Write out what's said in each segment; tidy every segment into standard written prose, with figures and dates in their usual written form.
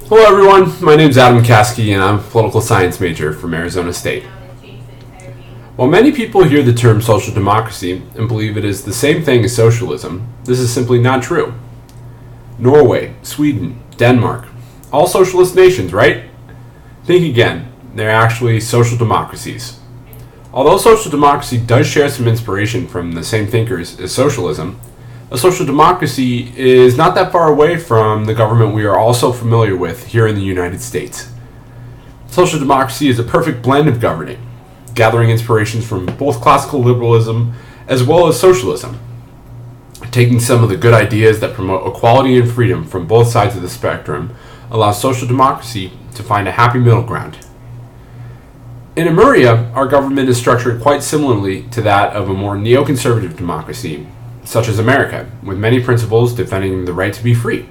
Hello everyone, my name is Adam Caskey and I'm a political science major from Arizona State. While many people hear the term social democracy and believe it is the same thing as socialism, this is simply not true. Norway, Sweden, Denmark, all socialist nations, right? Think again, they're actually social democracies. Although social democracy does share some inspiration from the same thinkers as socialism, a social democracy is not that far away from the government we are all so familiar with here in the United States. Social democracy is a perfect blend of governing, gathering inspirations from both classical liberalism as well as socialism, taking some of the good ideas that promote equality and freedom from both sides of the spectrum allows social democracy to find a happy middle ground. In Amuria, our government is structured quite similarly to that of a more neoconservative democracy, such as America, with many principles defending the right to be free.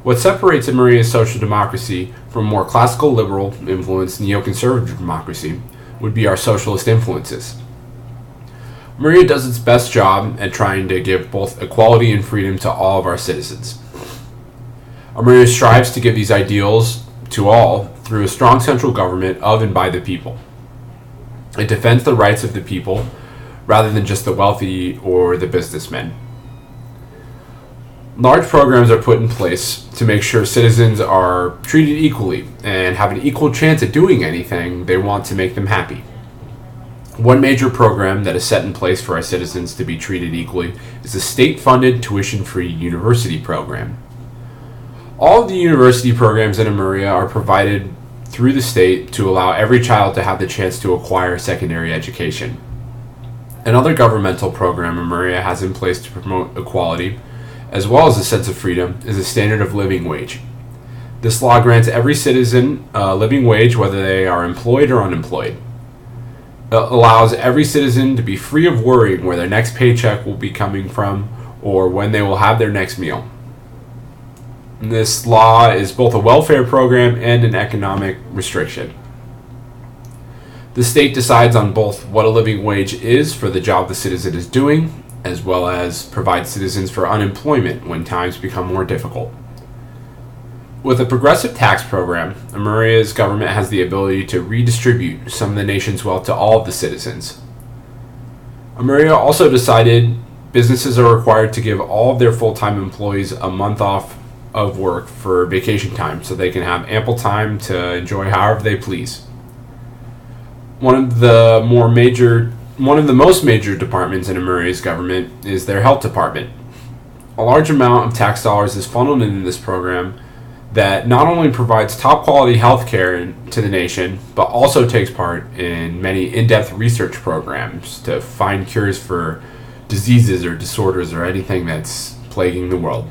What separates Amuria's social democracy from more classical liberal influenced neoconservative democracy would be our socialist influences. Amuria does its best job at trying to give both equality and freedom to all of our citizens. Amuria strives to give these ideals to all through a strong central government of and by the people. It defends the rights of the people rather than just the wealthy or the businessmen. Large programs are put in place to make sure citizens are treated equally and have an equal chance at doing anything they want to make them happy. One major program that is set in place for our citizens to be treated equally is the state-funded tuition-free university program. All of the university programs in Amuria are provided through the state to allow every child to have the chance to acquire secondary education. Another governmental program Amuria has in place to promote equality, as well as a sense of freedom, is a standard of living wage. This law grants every citizen a living wage whether they are employed or unemployed. It allows every citizen to be free of worrying where their next paycheck will be coming from or when they will have their next meal. This law is both a welfare program and an economic restriction. The state decides on both what a living wage is for the job the citizen is doing, as well as provides citizens for unemployment when times become more difficult. With a progressive tax program, Amuria's government has the ability to redistribute some of the nation's wealth to all of the citizens. Amuria also decided businesses are required to give all of their full-time employees a month off of work for vacation time so they can have ample time to enjoy however they please. One of the most major departments in Amuria's government is their health department. A large amount of tax dollars is funneled into this program that not only provides top quality health care to the nation, but also takes part in many in-depth research programs to find cures for diseases or disorders or anything that's plaguing the world.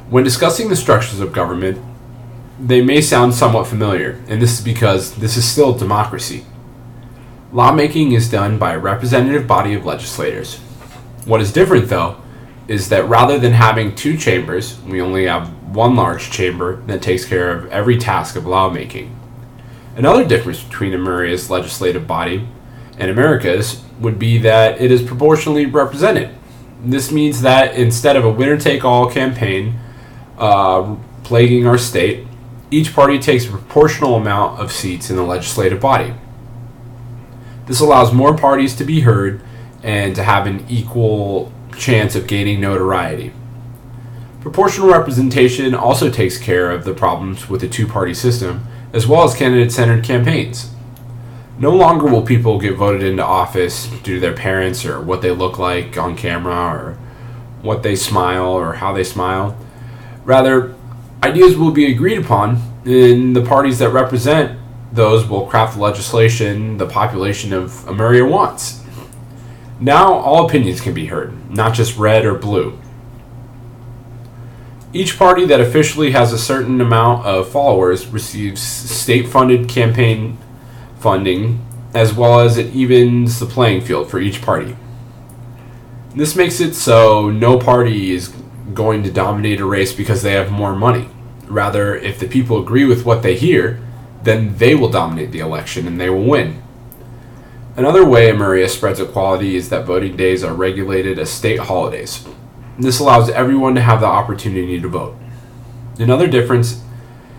When discussing the structures of government, they may sound somewhat familiar, and this is because this is still democracy. Lawmaking is done by a representative body of legislators. What is different, though, is that rather than having two chambers, we only have one large chamber that takes care of every task of lawmaking. Another difference between Amuria's legislative body and America's would be that it is proportionally represented. This means that instead of a winner-take-all campaign plaguing our state, each party takes a proportional amount of seats in the legislative body. This allows more parties to be heard and to have an equal chance of gaining notoriety. Proportional representation also takes care of the problems with the two-party system, as well as candidate-centered campaigns. No longer will people get voted into office due to their parents or what they look like on camera or what they smile or how they smile. Rather, ideas will be agreed upon, and the parties that represent those will craft the legislation the population of Amuria wants. Now, all opinions can be heard, not just red or blue. Each party that officially has a certain amount of followers receives state-funded campaign funding, as well as it evens the playing field for each party. This makes it so no party is going to dominate a race because they have more money. Rather, if the people agree with what they hear, then they will dominate the election and they will win. Another way Amuria spreads equality is that voting days are regulated as state holidays. This allows everyone to have the opportunity to vote. Another difference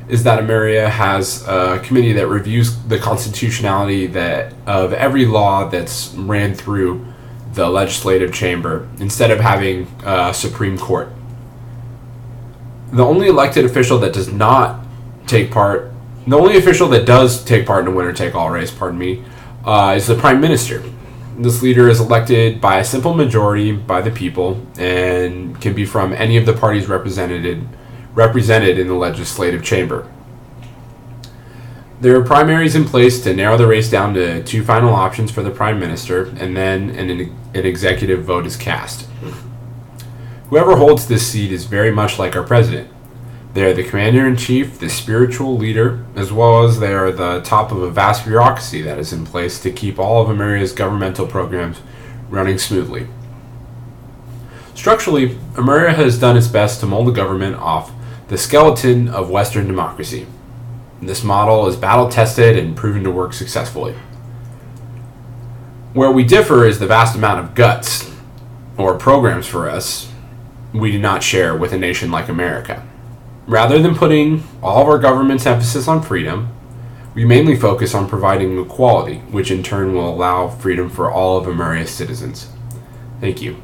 is that Amuria has a committee that reviews the constitutionality of every law that's ran through the legislative chamber instead of having a Supreme Court. The only elected official that does not take part, the only official that does take part in a winner-take-all race, is the Prime Minister. This leader is elected by a simple majority by the people and can be from any of the parties represented in the legislative chamber. There are primaries in place to narrow the race down to 2 final options for the Prime Minister, and then an executive vote is cast. Whoever holds this seat is very much like our president. They are the commander-in-chief, the spiritual leader, as well as they are the top of a vast bureaucracy that is in place to keep all of Amuria's governmental programs running smoothly. Structurally, Amuria has done its best to mold the government off the skeleton of Western democracy. This model is battle-tested and proven to work successfully. Where we differ is the vast amount of guts, or programs for us, we do not share with a nation like America. Rather than putting all of our government's emphasis on freedom, we mainly focus on providing equality, which in turn will allow freedom for all of Amuria's citizens. Thank you.